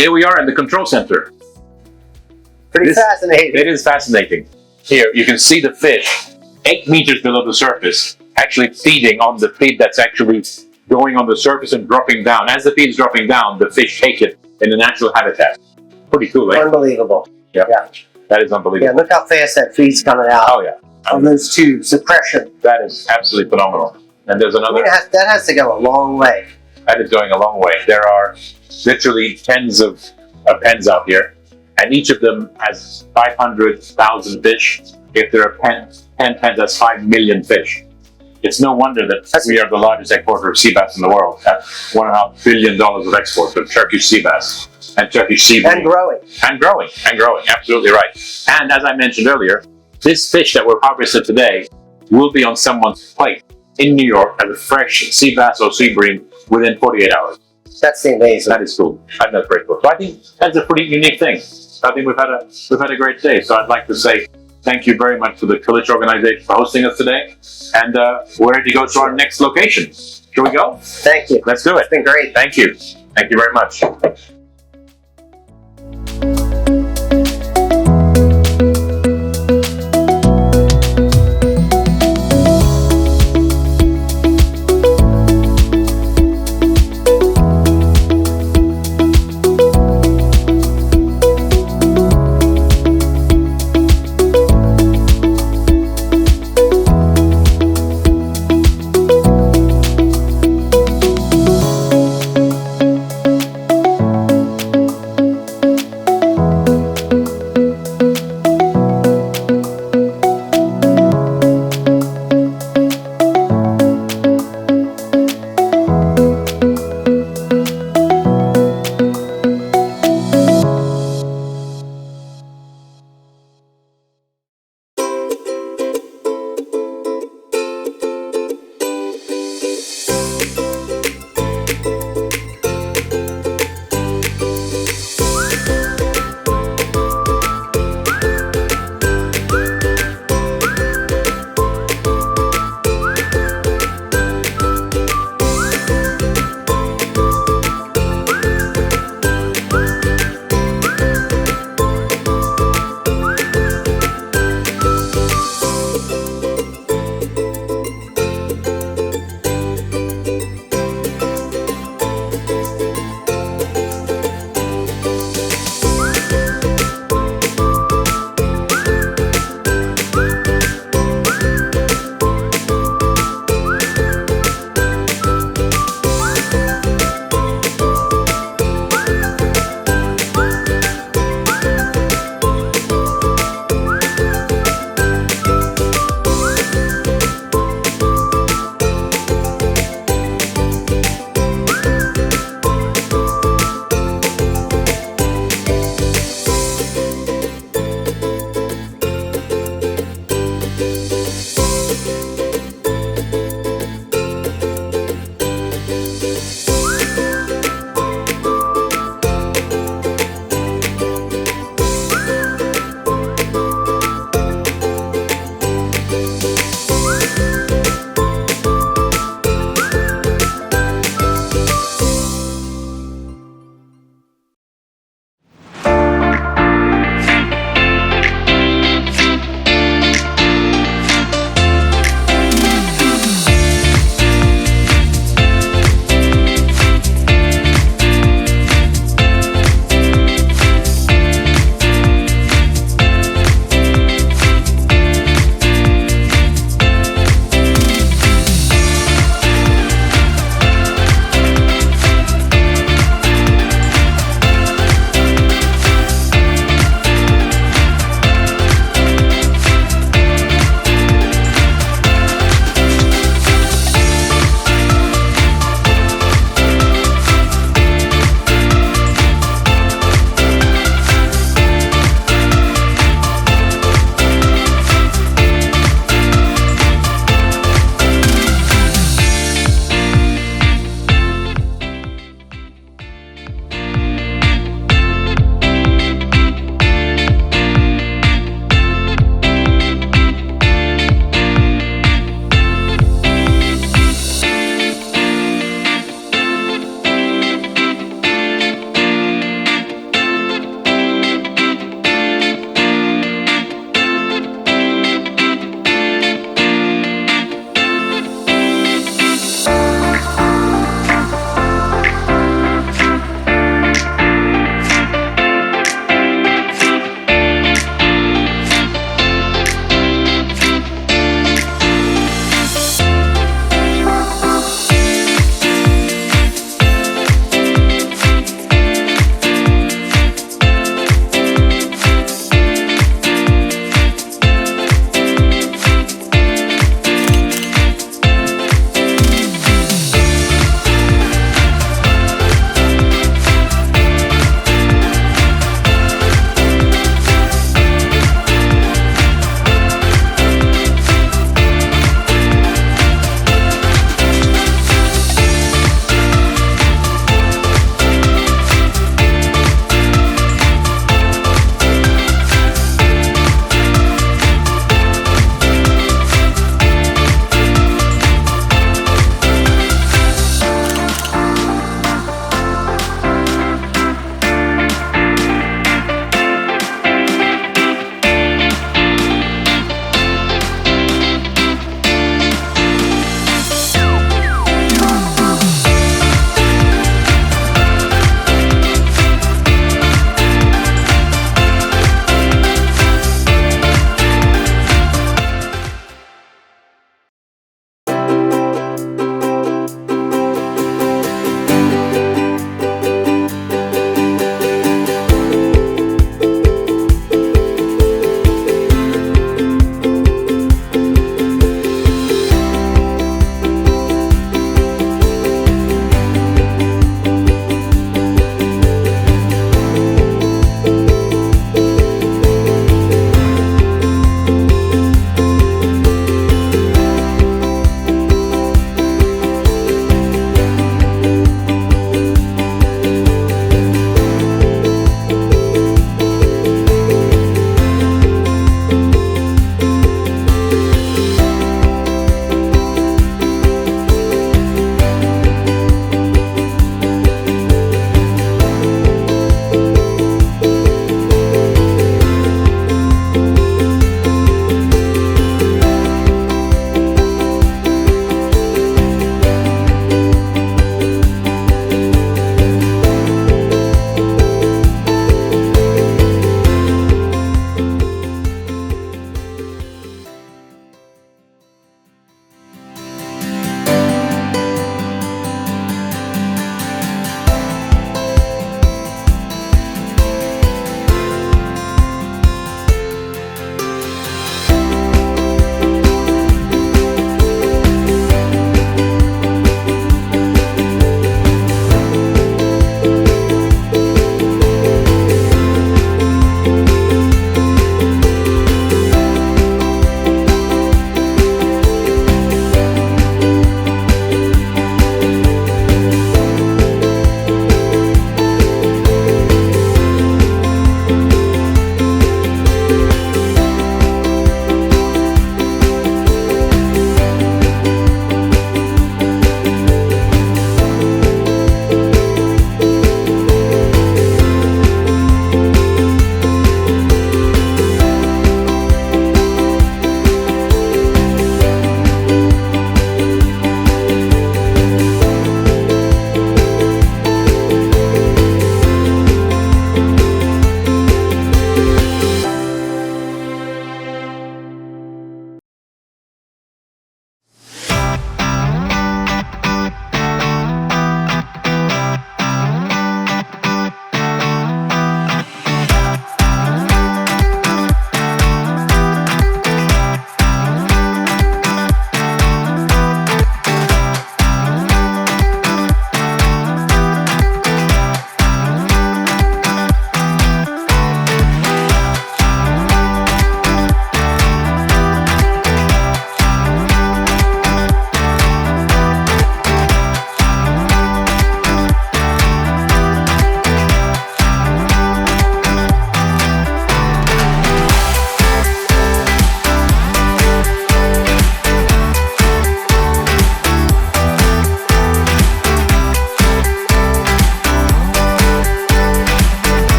Here we are in the control center. Pretty fascinating. It is fascinating. Here, you can see the fish 8 meters below the surface, actually feeding on the feed that's actually going on the surface and dropping down. As the feed is dropping down, the fish take it in a natural habitat. Pretty cool, eh? Unbelievable. Yeah. That is unbelievable. Yeah, look how fast that feed's coming out. Oh, yeah. On those tubes, the pressure. That is absolutely phenomenal. And there's another... that has to go a long way. That is going a long way. There are literally tens of pens out here, and each of them has 500,000 fish. If there are 10 pens, that's 5 million fish. It's no wonder that we are the largest exporter of sea bass in the world, at $1.5 billion of export of Turkish sea bass and Turkish sea bream. And growing. And growing, and growing, absolutely right. And as I mentioned earlier, this fish that we're harvesting today will be on someone's plate in New York as a fresh sea bass or sea bream within 48 hours. That's amazing. That is cool. I think that's very cool. So I think that's a pretty unique thing. I think we've had a great day. So I'd like to say thank you very much to the Turkish organization for hosting us today. And we're ready to go to our next location. Shall we go? Thank you. Let's do it. It's been great. Thank you. Thank you very much.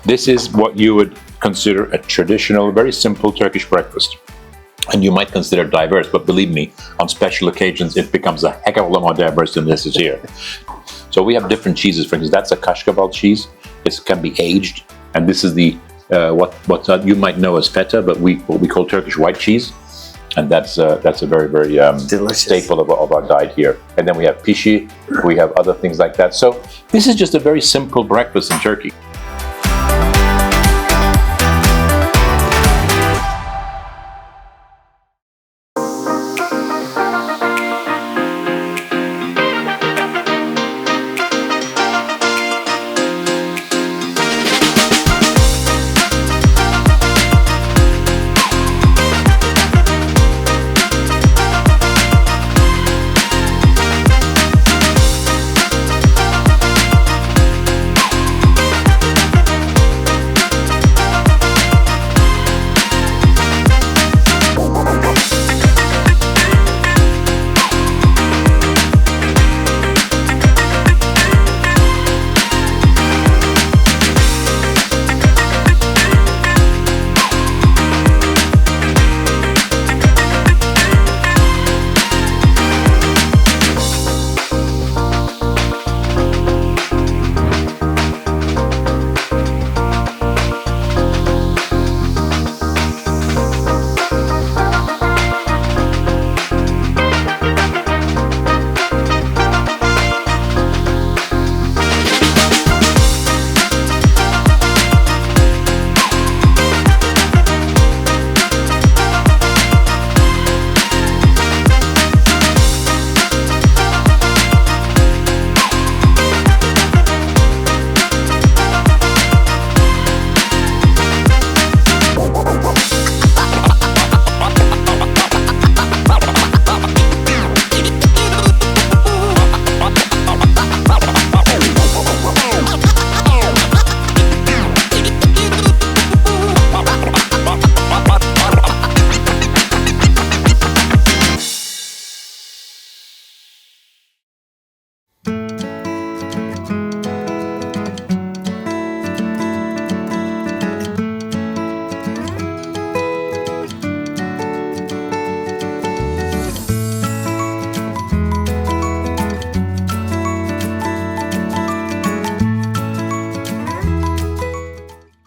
This is what you would consider a traditional, very simple Turkish breakfast. And you might consider it diverse, but believe me, on special occasions, it becomes a heck of a lot more diverse than this is here. So we have different cheeses. For instance, that's a kashkabal cheese. It can be aged, and this is the what you might know as feta, but what we call Turkish white cheese, and that's a very staple of our diet here. And then we have pishi, we have other things like that. So this is just a very simple breakfast in Turkey.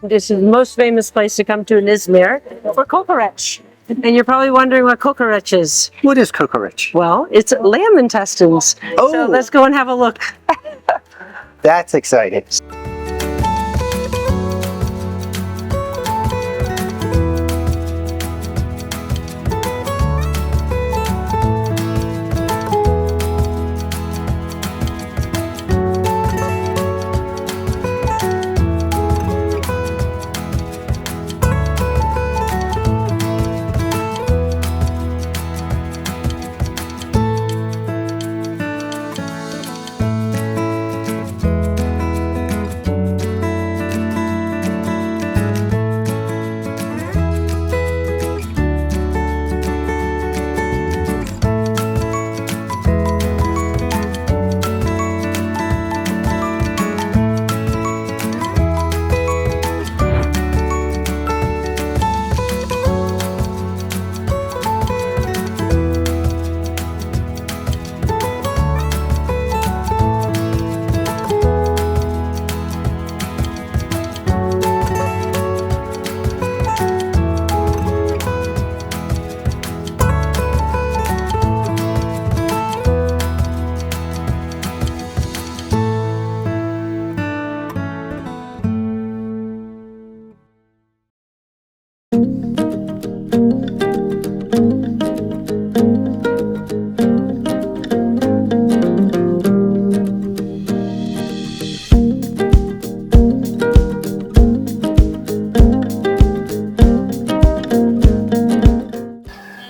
This is the most famous place to come to in Izmir for kokoreç. And you're probably wondering what kokoreç is. What is kokoreç? Well, it's lamb intestines. Oh. So let's go and have a look. That's exciting.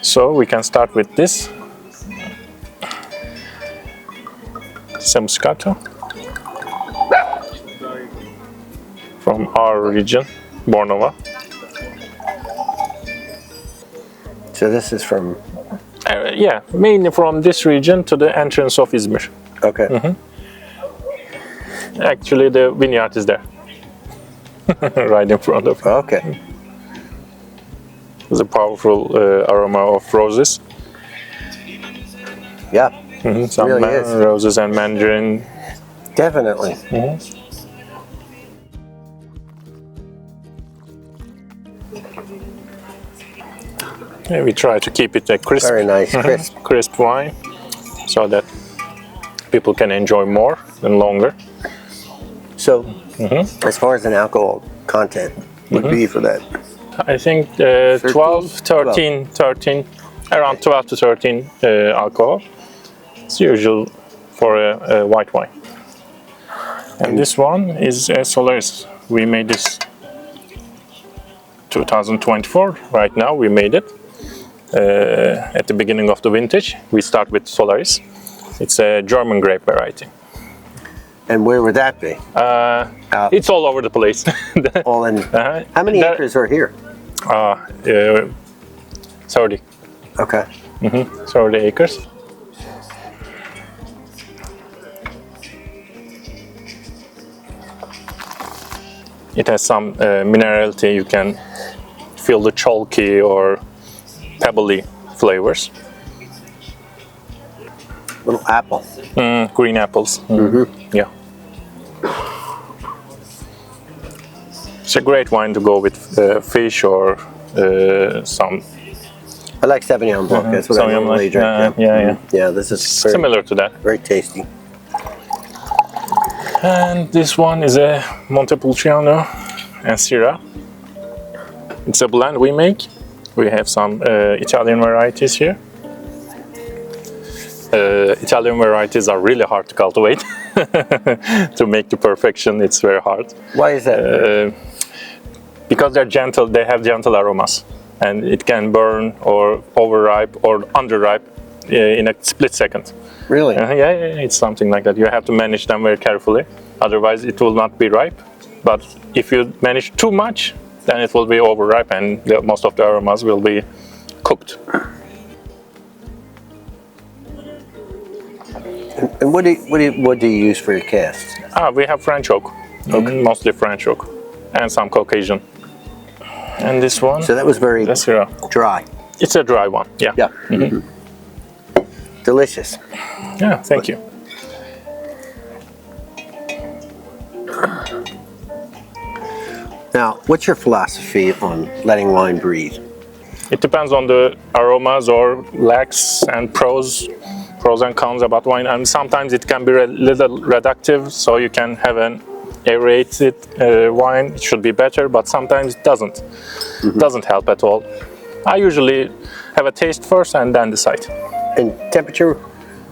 So we can start with this. Semuscato from our region, Bornova. So this is from... Yeah, mainly from this region to the entrance of Izmir. Okay. Actually, the vineyard is there. right in front of. Okay. There's a powerful aroma of roses. Yeah, Some really is. roses and mandarin. definitely. Yeah, we try to keep it a crisp, Very nice, crisp. crisp wine, so that people can enjoy more and longer. So, as far as an alcohol content would be for that, I think 12, 13, around 12 to 13 alcohol. It's usual for a white wine. And this one is a Solaris. We made this 2024. Right now we made it at the beginning of the vintage. We start with Solaris. It's a German grape variety. and where would that be? It's all over the place. All in. How many acres are here? 30. Okay. 30 acres. It has some minerality. You can feel the chalky or pebbly flavors. Little apple. Green apples. Yeah. It's a great wine to go with fish or some. I like Sauvignon Blanc. That's what I Sauvignon normally Blanc. drink. Yeah. Yeah, this is very, Similar to that. very tasty. And this one is a Montepulciano and Syrah. It's a blend we make. We have some Italian varieties here. Italian varieties are really hard to cultivate. To make the perfection, it's very hard. Why is that? Because they're gentle, they have gentle aromas. And it can burn or overripe or underripe in a split second. Really? Yeah, it's something like that. You have to manage them very carefully. Otherwise, it will not be ripe. But if you manage too much, then it will be overripe and most of the aromas will be cooked. And what do you use for your casts? We have French oak, mostly French oak, and some Caucasian. And this one, So that was very that's Syrah. dry. It's a dry one. Yeah. Yeah. Delicious. Yeah. Thank you. Now, what's your philosophy on letting wine breathe? It depends on the aromas or lacks and pros and cons about wine. And sometimes it can be a little reductive, so you can have an aerated wine. It should be better, but sometimes it doesn't. It doesn't help at all. I usually have a taste first and then decide. And temperature?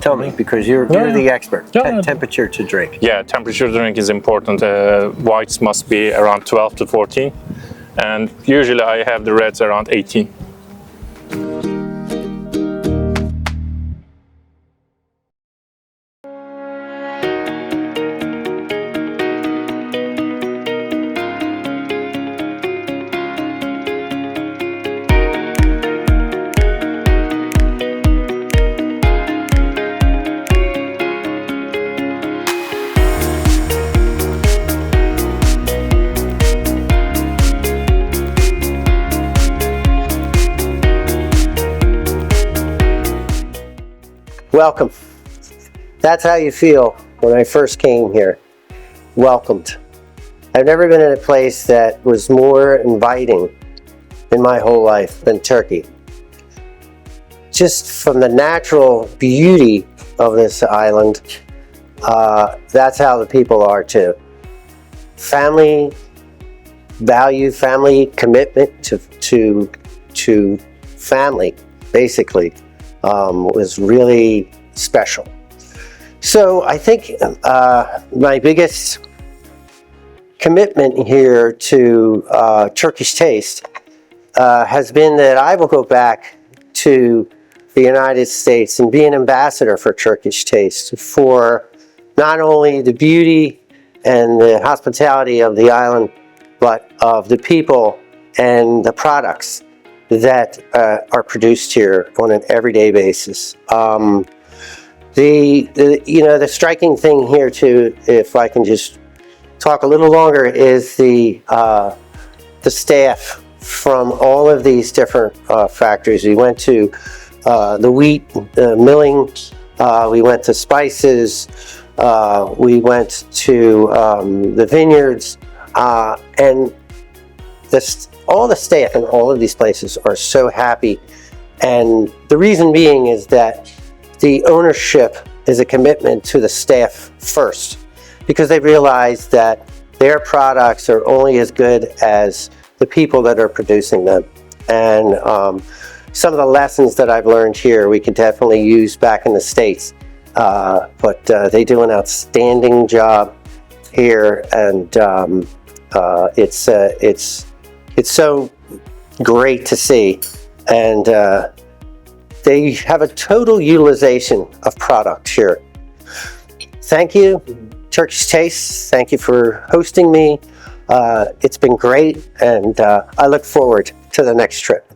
Tell me, because you're the expert. Yeah. Temperature to drink. Yeah, temperature to drink is important. Whites must be around 12 to 14, and usually I have the reds around 18. Welcome. That's how you feel when I first came here. Welcomed. I've never been in a place that was more inviting in my whole life than Turkey. Just from the natural beauty of this island, that's how the people are too. Family value, family commitment to family, basically. Was really special. So I think my biggest commitment here to Turkish taste has been that I will go back to the United States and be an ambassador for Turkish taste, for not only the beauty and the hospitality of the island, but of the people and the products that are produced here on an everyday basis. The striking thing here too, if I can just talk a little longer is the staff from all of these different factories. We went to the wheat milling, we went to spices, we went to the vineyards, and all the staff in all of these places are so happy. And the reason being is that the ownership is a commitment to the staff first, because they realize that their products are only as good as the people that are producing them. And some of the lessons that I've learned here, we can definitely use back in the States. But they do an outstanding job here, and it's so great to see. And they have a total utilization of product here. Thank you, Turkish Taste. Thank you for hosting me. It's been great, and I look forward to the next trip.